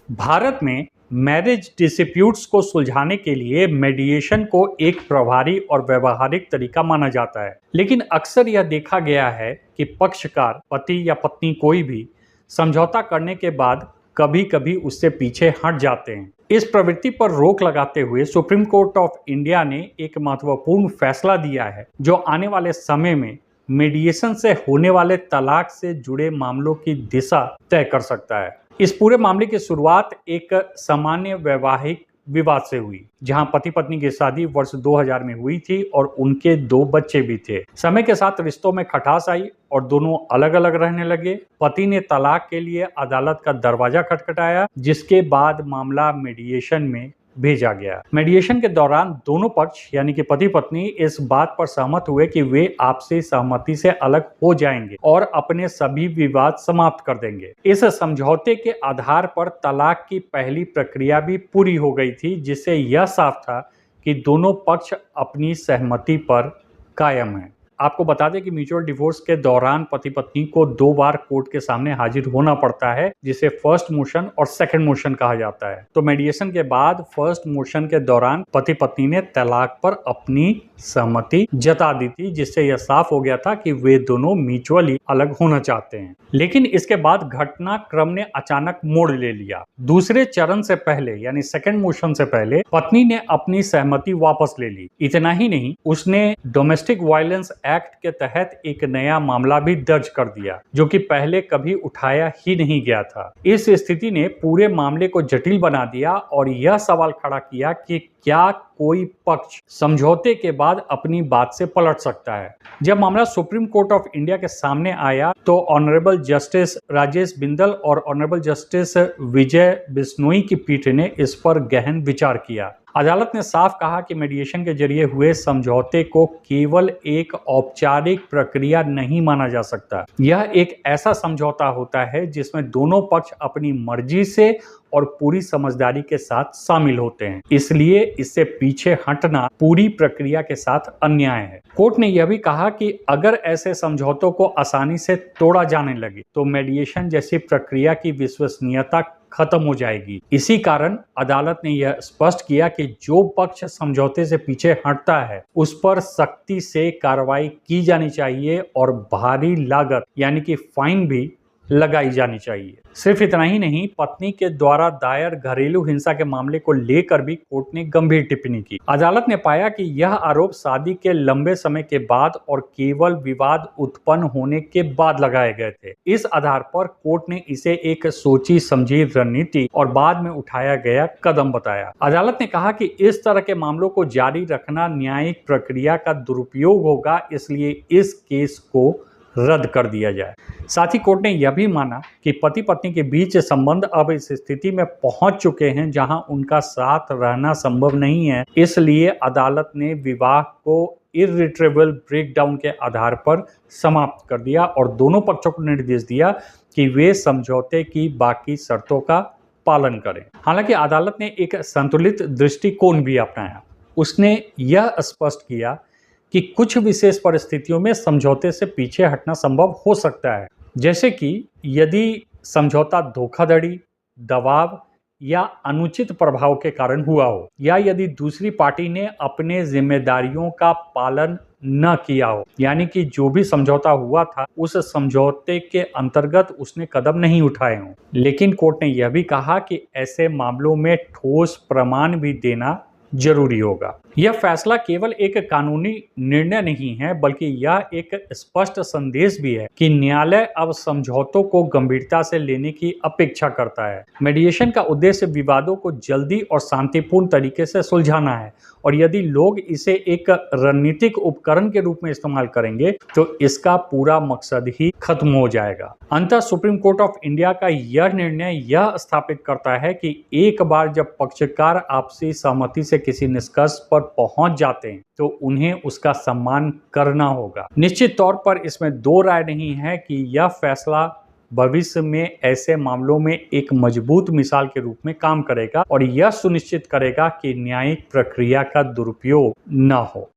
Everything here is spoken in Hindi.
भारत में मैरिज डिस्प्यूट्स को सुलझाने के लिए मेडिएशन को एक प्रभावी और व्यवहारिक तरीका माना जाता है, लेकिन अक्सर यह देखा गया है कि पक्षकार, पति या पत्नी कोई भी समझौता करने के बाद कभी कभी उससे पीछे हट जाते हैं। इस प्रवृत्ति पर रोक लगाते हुए सुप्रीम कोर्ट ऑफ इंडिया ने एक महत्वपूर्ण फैसला दिया है, जो आने वाले समय में मीडिएशन से होने वाले तलाक से जुड़े मामलों की दिशा तय कर सकता है। इस पूरे मामले की शुरुआत एक सामान्य वैवाहिक विवाद से हुई, जहां पति पत्नी की शादी वर्ष 2000 में हुई थी और उनके 2 बच्चे भी थे। समय के साथ रिश्तों में खटास आई और दोनों अलग अलग रहने लगे। पति ने तलाक के लिए अदालत का दरवाजा खटखटाया, जिसके बाद मामला मीडिएशन में भेजा गया। मीडिएशन के दौरान दोनों पक्ष यानी कि पति पत्नी इस बात पर सहमत हुए कि वे आपसी सहमति से अलग हो जाएंगे और अपने सभी विवाद समाप्त कर देंगे। इस समझौते के आधार पर तलाक की पहली प्रक्रिया भी पूरी हो गई थी, जिससे यह साफ था कि दोनों पक्ष अपनी सहमति पर कायम हैं। आपको बता दें कि म्यूचुअल डिवोर्स के दौरान पति पत्नी को 2 बार कोर्ट के सामने हाजिर होना पड़ता है, जिसे फर्स्ट मोशन और सेकंड मोशन कहा जाता है। तो मेडिएशन के बाद फर्स्ट मोशन के दौरान पति पत्नी ने तलाक पर अपनी सहमति जता दी थी, जिससे यह साफ हो गया था कि वे दोनों म्यूचुअली अलग होना चाहते हैं। लेकिन इसके बाद घटनाक्रम ने अचानक मोड़ ले लिया। दूसरे चरण से पहले यानी सेकंड मोशन से पहले पत्नी ने अपनी सहमति वापस ले ली। इतना ही नहीं, उसने डोमेस्टिक वायलेंस एक्ट के तहत एक नया मामला भी दर्ज कर दिया, जो कि पहले कभी उठाया ही नहीं गया था। इस स्थिति ने पूरे मामले को जटिल बना दिया और यह सवाल खड़ा किया कि क्या कोई पक्ष समझौते के बाद अपनी बात से पलट सकता है। जब मामला सुप्रीम कोर्ट ऑफ इंडिया के सामने आया तो ऑनरेबल जस्टिस राजेश बिंदल और ऑनरेबल जस्टिस विजय बिश्नोई की पीठ ने इस पर गहन विचार किया। अदालत ने साफ कहा कि मीडिएशन के जरिए हुए समझौते को केवल एक औपचारिक प्रक्रिया नहीं माना जा सकता। यह एक ऐसा समझौता होता है जिसमें दोनों पक्ष अपनी मर्जी से और पूरी समझदारी के साथ शामिल होते हैं। इसलिए इससे पीछे हटना पूरी प्रक्रिया के साथ अन्याय है। कोर्ट ने यह भी कहा कि अगर ऐसे समझौतों को आसानी से तोड़ा जाने लगे तो मेडिएशन जैसी प्रक्रिया की विश्वसनीयता खत्म हो जाएगी। इसी कारण अदालत ने यह स्पष्ट किया कि जो पक्ष समझौते से पीछे हटता है उस पर सख्ती से कार्रवाई की जानी चाहिए और भारी लागत यानी कि फाइन भी लगाई जानी चाहिए। सिर्फ इतना ही नहीं, पत्नी के द्वारा दायर घरेलू हिंसा के मामले को लेकर भी कोर्ट ने गंभीर टिप्पणी की। अदालत ने पाया कि यह आरोप शादी के लंबे समय के बाद और केवल विवाद उत्पन्न होने के बाद लगाए गए थे। इस आधार पर कोर्ट ने इसे एक सोची समझी रणनीति और बाद में उठाया गया कदम बताया। अदालत ने कहा कि इस तरह के मामलों को जारी रखना न्यायिक प्रक्रिया का दुरुपयोग होगा, इसलिए इस केस को रद्द कर दिया जाए। साथ ही कोर्ट ने यह भी माना कि पति पत्नी के बीच संबंध अब इस स्थिति में पहुंच चुके हैं जहां उनका साथ रहना संभव नहीं है। इसलिए अदालत ने विवाह को इर्रिट्रेबल ब्रेकडाउन के आधार पर समाप्त कर दिया और दोनों पक्षों को निर्देश दिया कि वे समझौते की बाकी शर्तों का पालन करें। हालांकि अदालत ने एक संतुलित दृष्टिकोण भी अपनाया। उसने यह स्पष्ट किया कि कुछ विशेष परिस्थितियों में समझौते से पीछे हटना संभव हो सकता है, जैसे कि यदि समझौता धोखाधड़ी, दबाव या अनुचित प्रभाव के कारण हुआ हो, या यदि दूसरी पार्टी ने अपने जिम्मेदारियों का पालन न किया हो, यानी कि जो भी समझौता हुआ था उस समझौते के अंतर्गत उसने कदम नहीं उठाए हों। लेकिन कोर्ट ने यह भी कहा कि ऐसे मामलों में ठोस प्रमाण भी देना जरूरी होगा। यह फैसला केवल एक कानूनी निर्णय नहीं है, बल्कि यह एक स्पष्ट संदेश भी है कि न्यायालय अब समझौतों को गंभीरता से लेने की अपेक्षा करता है। मेडिएशन का उद्देश्य विवादों को जल्दी और शांतिपूर्ण तरीके से सुलझाना है, और यदि लोग इसे एक रणनीतिक उपकरण के रूप में इस्तेमाल करेंगे तो इसका पूरा मकसद ही खत्म हो जाएगा। अंततः सुप्रीम कोर्ट ऑफ इंडिया का यह निर्णय यह स्थापित करता है कि एक बार जब पक्षकार आपसी सहमति से किसी निष्कर्ष पर पहुंच जाते हैं तो उन्हें उसका सम्मान करना होगा। निश्चित तौर पर इसमें 2 राय नहीं है कि यह फैसला भविष्य में ऐसे मामलों में एक मजबूत मिसाल के रूप में काम करेगा और यह सुनिश्चित करेगा कि न्यायिक प्रक्रिया का दुरुपयोग न हो।